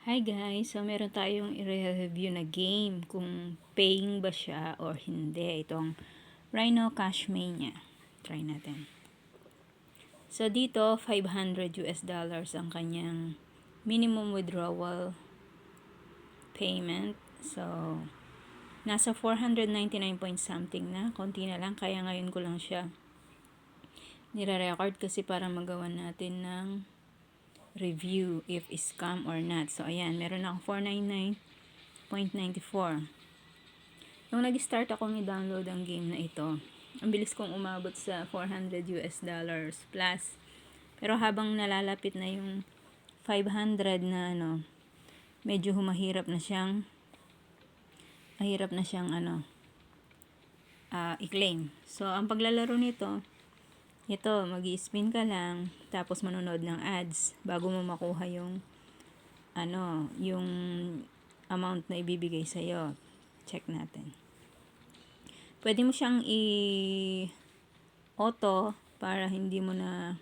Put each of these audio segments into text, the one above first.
Hi guys! So meron tayong i-review na game kung paying ba siya or hindi. Itong Rhino Cash Mania. Try natin. So dito, $500 ang kanyang minimum withdrawal payment. So, nasa 499 point something na. Konti na lang. Kaya ngayon ko lang siya nire-record kasi para magawa natin ng review if scam or not. So, ayan. Meron akong 499.94. Nung nag-start akong i-download ang game na ito, ang bilis kong umabot sa $400 plus. Pero habang nalalapit na yung 500 na medyo mahirap na siyang i-claim. So, ang paglalaro nito, ito, mag-i-spin ka lang, tapos manonood ng ads bago mo makuha yung yung amount na ibibigay sa'yo. Check natin. Pwede mo siyang i-auto para hindi mo na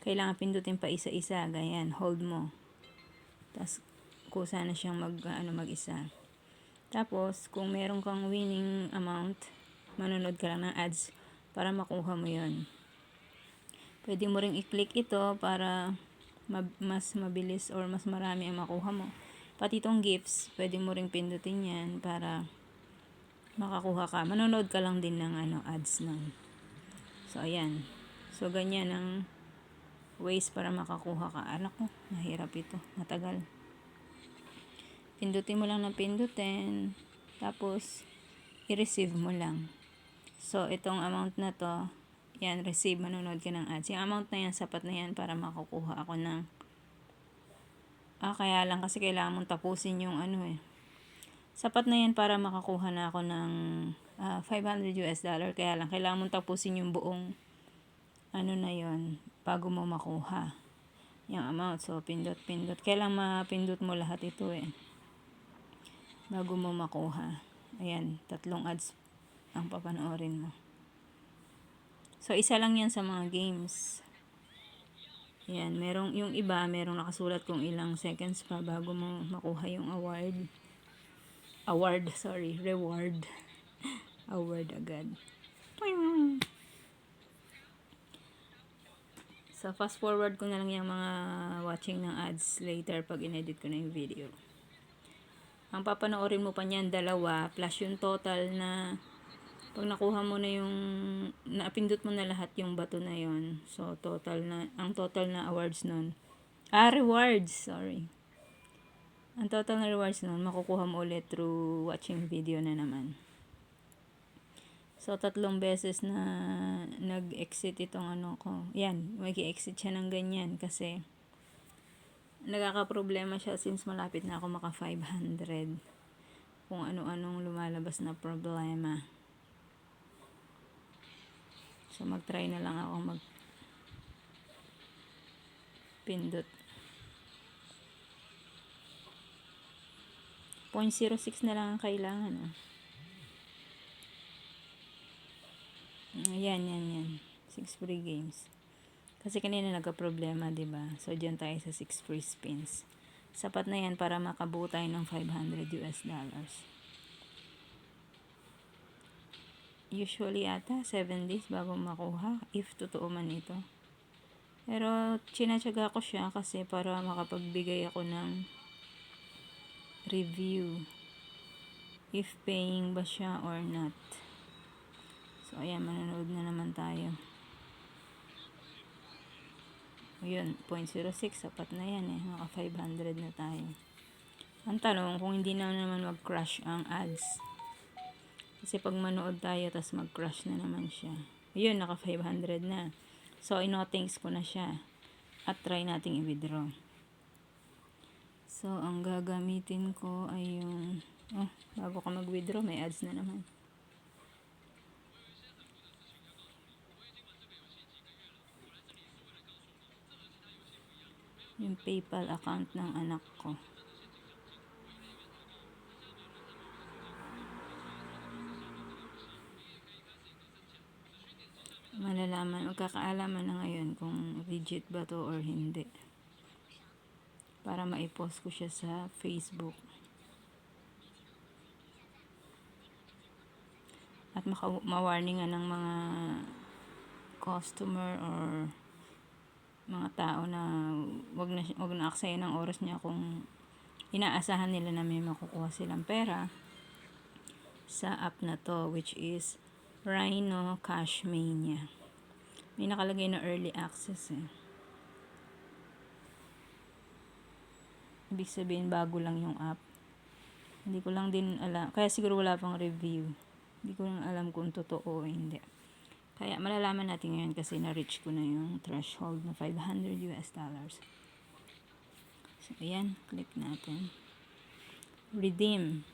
kailangan pindutin pa isa-isa. Ganyan, hold mo. Tapos, kusa na siyang mag-isa. Tapos, kung meron kang winning amount, manonood ka lang ng ads para makuha mo yon. Pwede mo ring i-click ito para mas mabilis or mas marami ang makuha mo. Pati itong gifts, pwede mo ring pindutin yan para makakuha ka. Manonood ka lang din ng ads nun. So, ayan. So, ganyan ang ways para makakuha ka. Alak ko, mahirap ito. Matagal. Pindutin mo lang ng pindutin. Tapos, i-receive mo lang. So, itong amount na to, yan, receive, manonood ka ng ads. Yung amount na yan, sapat na yan para makakuha ako ng kaya lang kasi kailangan mong tapusin yung sapat na yan para makakuha na ako ng $500. Kaya lang, kailangan mong tapusin yung buong na yon bago mo makuha yung amount. So, pindot. Kailangan mapindot mo lahat ito bago mo makuha. Ayan, 3 ads ang papanoorin mo. So, isa lang yan sa mga games. Ayan, yung iba, merong nakasulat kung ilang seconds pa bago mo makuha yung reward. Award agad. So, fast forward ko na lang yung mga watching ng ads later pag inedit ko na yung video. Ang papanoorin mo pa niyan, 2, plus yung total na pag nakuha mo na yung napindot mo na lahat yung bato na yon. So, ang total na awards nun. Rewards, sorry. Ang total na rewards nun, makukuha mo ulit through watching video na naman. So, 3 beses na nag-exit itong ko. Yan, mag-i-exit siya ng ganyan kasi nagkakaproblema siya since malapit na ako maka 500. Kung ano-anong lumalabas na problema. So, mag-try na lang ako mag-pindot. 0.06 na lang ang kailangan. Yan. 6 free games. Kasi kanina nagka-problema, diba? So, dyan tayo sa 6 free spins. Sapat na yan para makabuo tayo ng $500. Usually ata 7 days bago makuha, if totoo man ito. Pero tsinatsaga ko siya kasi para makapagbigay ako ng review if paying ba siya or not. So ayan, manonood na naman tayo. Ayun, 0.06, sapat na yan maka 500 na tayo. Ang tanong, kung hindi na naman mag-crash ang ads. Kasi pag manood tayo, tas mag-crash na naman siya. Ayun, naka 500 na. So, ino-thanks ko na siya. At try nating i-withdraw. So, ang gagamitin ko ay yung bago ka mag-withdraw, may ads na naman. Yung PayPal account ng anak ko. magkakaalaman na ngayon kung legit ba to or hindi. para maipost ko siya sa Facebook. At ma-warningan ng mga customer or mga tao na wag na aksayan ng oras niya kung inaasahan nila na may makukuha silang pera sa app na to, which is Rhino Cashmania. May nakalagay na early access eh. Ibig sabihin bago lang yung app. Hindi ko lang din alam, kaya siguro wala pang review. Hindi ko lang alam kung totoo o hindi. Kaya malalaman natin ngayon kasi na-reach ko na yung threshold na $500. So, ayan. Click natin. Redeem.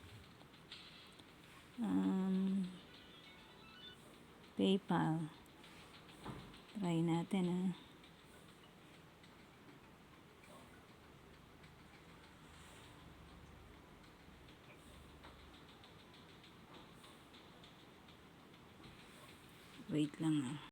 PayPal. Try natin ah. Wait lang ah.